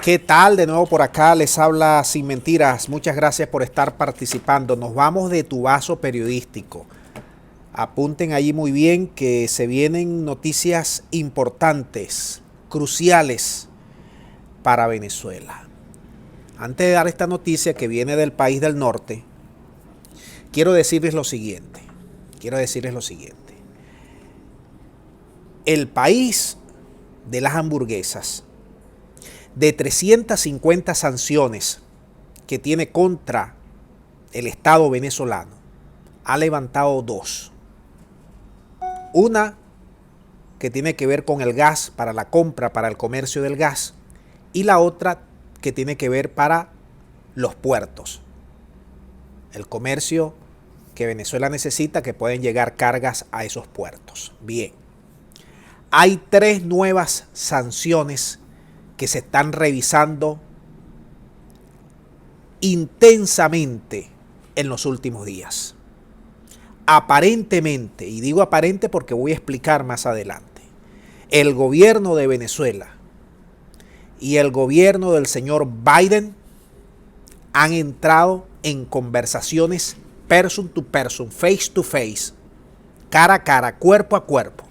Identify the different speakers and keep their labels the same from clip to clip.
Speaker 1: ¿Qué tal? De nuevo por acá les habla Sin Mentiras. Muchas gracias por estar participando. Nos vamos de tu vaso periodístico. Apunten allí muy bien que se vienen noticias importantes, cruciales para Venezuela. Antes de dar esta noticia que viene del país del norte, quiero decirles lo siguiente. El país de las hamburguesas, de 350 sanciones que tiene contra el Estado venezolano, ha levantado dos. Una que tiene que ver con el gas, para la compra, para el comercio del gas, y la otra que tiene que ver para los puertos. El comercio que Venezuela necesita, que pueden llegar cargas a esos puertos. Bien. Hay 3 nuevas sanciones que se están revisando intensamente en los últimos días. Aparentemente, y digo aparente porque voy a explicar más adelante, el gobierno de Venezuela y el gobierno del señor Biden han entrado en conversaciones person to person, face to face, cara a cara, cuerpo a cuerpo.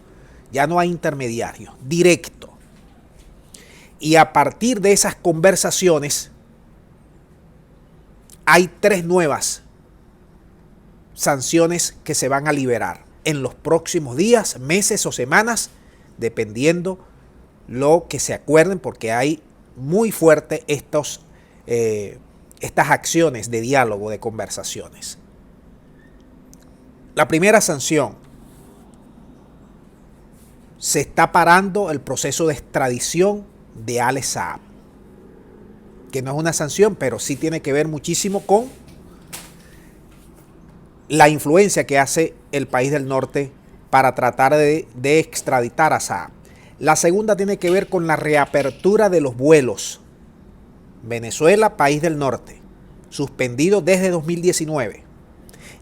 Speaker 1: Ya no hay intermediarios, directo. Y a partir de esas conversaciones hay 3 nuevas sanciones que se van a liberar en los próximos días, meses o semanas, dependiendo lo que se acuerden, porque hay muy fuerte estas acciones de diálogo, de conversaciones. La primera sanción: se está parando el proceso de extradición de Ale Saab, que no es una sanción, pero sí tiene que ver muchísimo con la influencia que hace el país del norte para tratar de extraditar a Saab. La segunda tiene que ver con la reapertura de los vuelos. Venezuela, país del norte, suspendido desde 2019.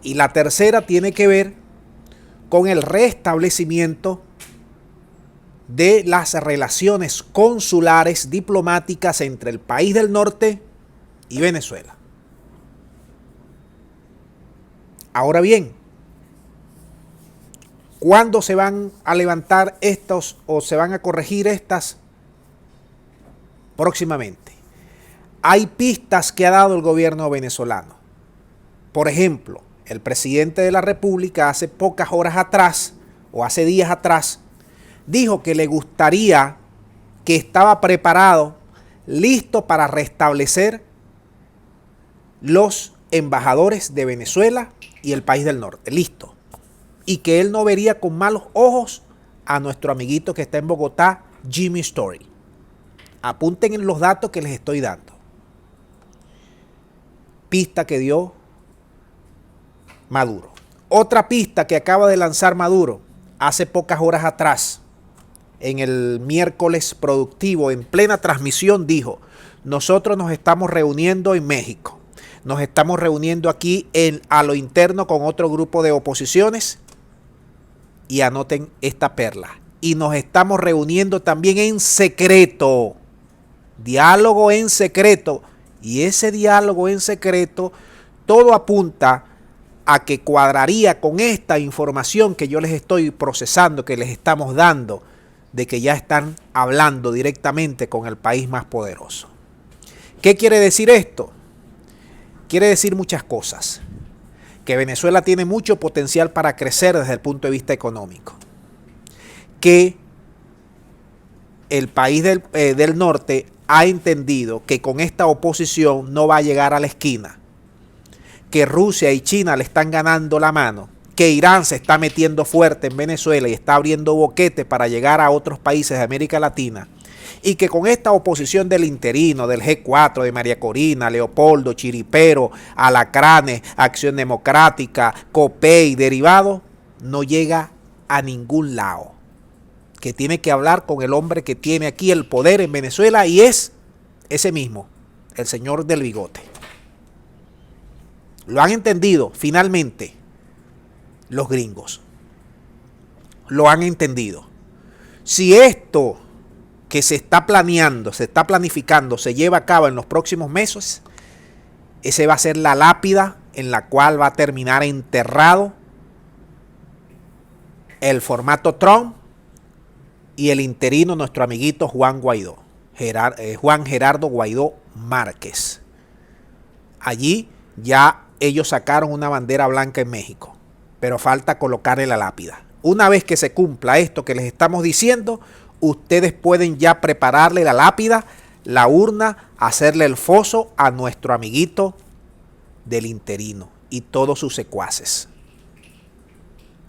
Speaker 1: Y la tercera tiene que ver con el restablecimiento de las relaciones consulares diplomáticas entre el país del norte y Venezuela. Ahora bien, ¿cuándo se van a levantar estos o se van a corregir estas? Próximamente. Hay pistas que ha dado el gobierno venezolano. Por ejemplo, el presidente de la República hace pocas horas atrás o hace días atrás dijo que le gustaría, que estaba preparado, listo para restablecer los embajadores de Venezuela y el país del norte, listo. Y que él no vería con malos ojos a nuestro amiguito que está en Bogotá, Jimmy Story. Apunten en los datos que les estoy dando. Pista que dio Maduro. Otra pista que acaba de lanzar Maduro hace pocas horas atrás, en el miércoles productivo, en plena transmisión, dijo: nosotros nos estamos reuniendo en México, nos estamos reuniendo aquí a lo interno con otro grupo de oposiciones, y anoten esta perla, y nos estamos reuniendo también en secreto, diálogo en secreto, y ese diálogo en secreto, todo apunta a que cuadraría con esta información que yo les estoy procesando, que les estamos dando, de que ya están hablando directamente con el país más poderoso. ¿Qué quiere decir esto? Quiere decir muchas cosas. Que Venezuela tiene mucho potencial para crecer desde el punto de vista económico. Que el país del norte ha entendido que con esta oposición no va a llegar a la esquina. Que Rusia y China le están ganando la mano. Que Irán se está metiendo fuerte en Venezuela y está abriendo boquetes para llegar a otros países de América Latina, y que con esta oposición del interino, del G4, de María Corina, Leopoldo, Chiripero, Alacranes, Acción Democrática, COPEI, derivado, no llega a ningún lado. Que tiene que hablar con el hombre que tiene aquí el poder en Venezuela, y es ese mismo, el señor del bigote. Lo han entendido finalmente. Los gringos lo han entendido. Si esto que se está planeando, se está planificando, se lleva a cabo en los próximos meses, ese va a ser la lápida en la cual va a terminar enterrado el formato Trump y el interino, nuestro amiguito Juan Guaidó, Juan Gerardo Guaidó Márquez. Allí ya ellos sacaron una bandera blanca en México, pero falta colocarle la lápida. Una vez que se cumpla esto que les estamos diciendo, ustedes pueden ya prepararle la lápida, la urna, hacerle el foso a nuestro amiguito del interino y todos sus secuaces.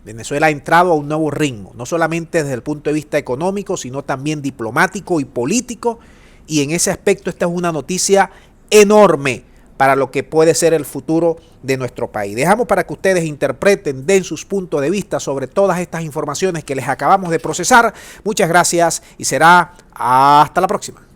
Speaker 1: Venezuela ha entrado a un nuevo ritmo, no solamente desde el punto de vista económico, sino también diplomático y político, y en ese aspecto esta es una noticia enorme para lo que puede ser el futuro de nuestro país. Dejamos para que ustedes interpreten, den sus puntos de vista sobre todas estas informaciones que les acabamos de procesar. Muchas gracias y será hasta la próxima.